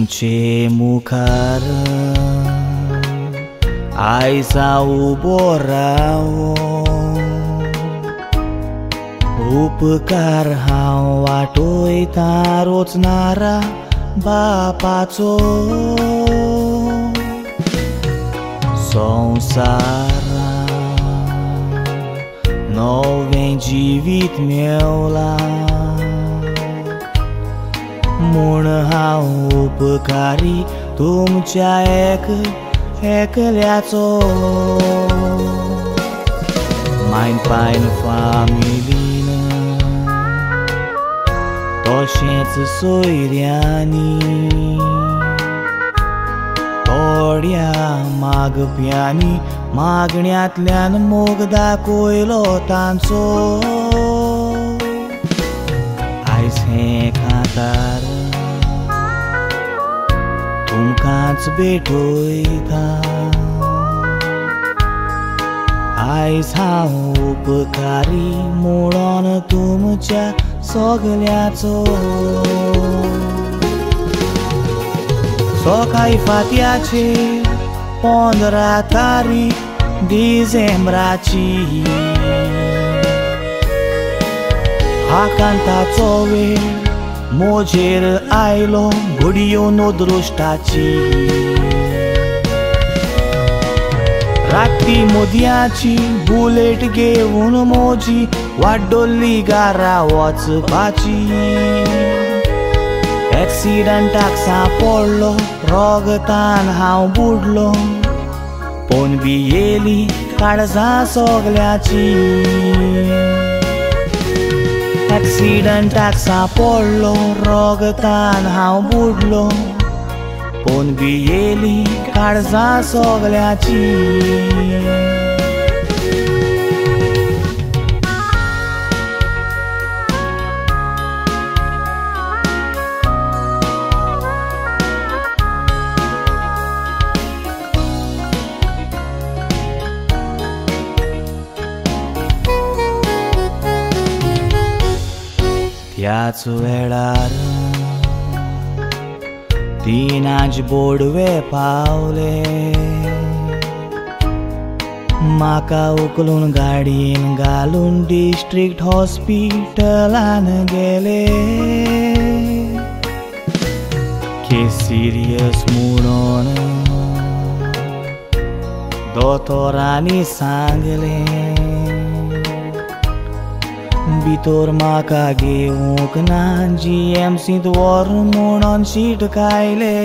तुमचे मुखार आयसा उबो रावो उपकार हांव वाटोयता रोचणारा बापाचो संवसारा नवें जिवीत मेवलां म्हूण हांव उपकारी तुमच्या एकल्याचो मायन पायन फामिलीन तशेंच सोयऱ्यांनी थोड्या मागप्यांनी मागण्यांतल्यान मोग दाखयलो तांचो आयज हें कांतार तुमकांच भेटयता आयज हांव उपकारी म्हणून तुमच्या सगल्याचो सकाळी फांत्याचेर 15 तारीख डिसेंबराची आकांताचो वेळ मोजेर आयलो घडयो नदृश्टाची राती मोदयाची बुलेट घेवन मोजी वाड्डोल्ली गारा वचपाची एक्सिडंटाक सांपडलो रोगतान हांव बुडलो पण बी येली काळजां सगल्याची एक्सिडंटाक सांपडलो रोगतान हांव बुडलो पण बी येली काळजां सगल्याची त्याच वेळार तिनाज बोडवे पावले म्हाका उखलून गाडयेन घालून डिस्ट्रिक्ट हॉस्पिटलान गेले के सिरियस म्हणून दोतोरांनी सांगलें भितर म्हाका घेवंक ना GMCत व्हरून म्हणून शिटकायले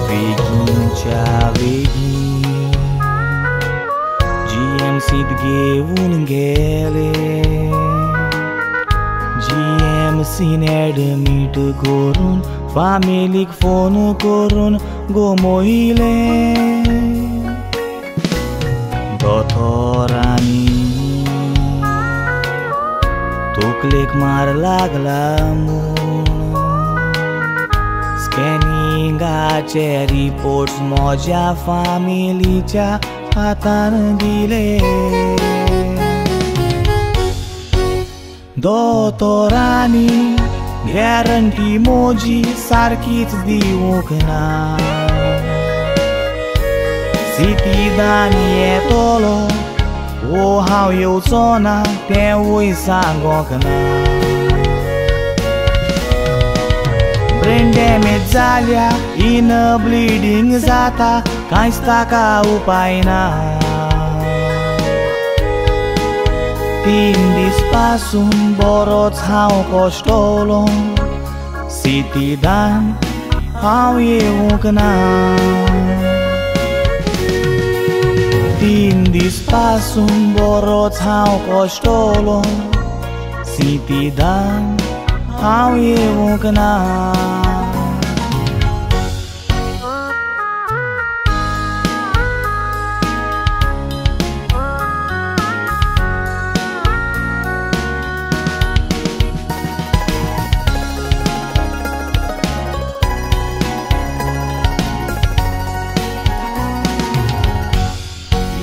बेगीनच्या बेगीन GMCत घेवन गेले GMCन एडमीट करून फामिलीक फोन करून घुमयले दोतोरांनी तकलेक मार लागला म्हूण स्कॅनिंगाचे रिपोर्ट्स म्हज्या फामिलीच्या हातान दिले दोतोरांनी गॅरंटी म्हजी सारकीच दिवंक ना सिटीदान येतलो वो हांव येवचो ना तेंवूय सांगोंक ना ब्रेन डॅमेज जाल्या इन ब्लिडींग जाता कांयच ताका उपाय ना 3 दीस पासून बरोच हांव कश्टलो सिटीदान हांव येवंक ना 3 दीस पासून बरोच हांव कश्टलो सिटीदान हांव येवंक ना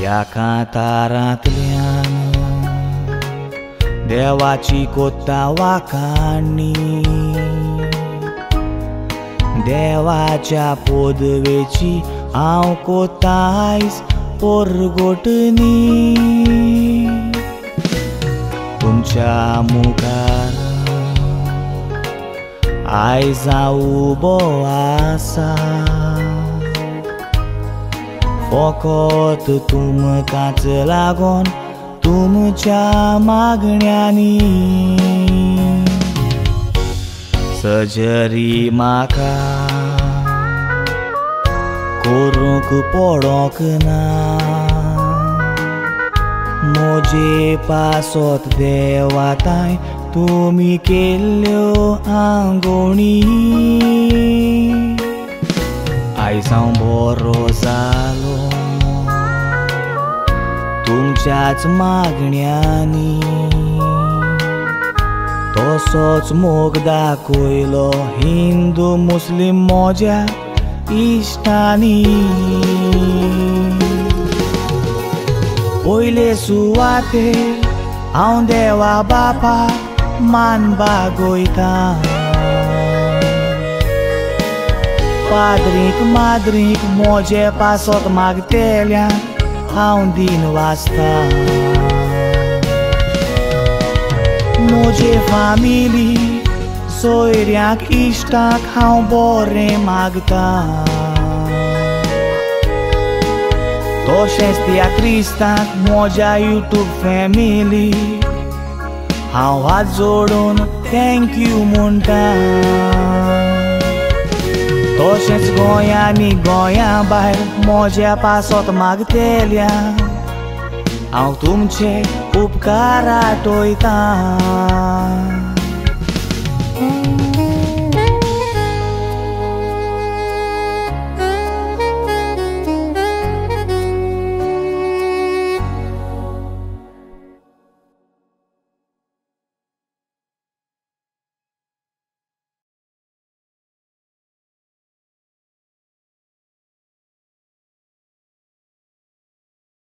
ह्या कांतारांतल्यान देवाची कोत्ता वाखाणणी देवाच्या पोदवेची हांव कोतायस पोरगोटनी तुमच्या मुखार आयज हांव उबो आसा फकत तुमकांच लागोन तुमच्या मागण्यांनी सजरी म्हाका करूंक पडोंक ना म्हजे पासत देवाताय तुमी केल्ल्यो आंगोणी आयज हांव बरो जालो तुमच्याच मागण्यांनी तसोच मोग दाखयलो हिंदू मुस्लीम म्हज्या इश्टांनी पयले सुवातेर हांव देवा बापा मान बागोयता पाद्रीक माद्रीक म्हजे पासत मागतेल्यान हांव दिन वाचता म्हजे फामिली सोयऱ्यांक इश्टांक हांव बरें मागता तशेंच त्या क्रिस्तांक म्हज्या यूट्यूब फॅमिली हांव हात जोडून थँक्यू म्हणटा तशेंच गोंयांनी गोंया भायर म्हज्या पासत मागतेल्यान हांव तुमचे उपकार आठयता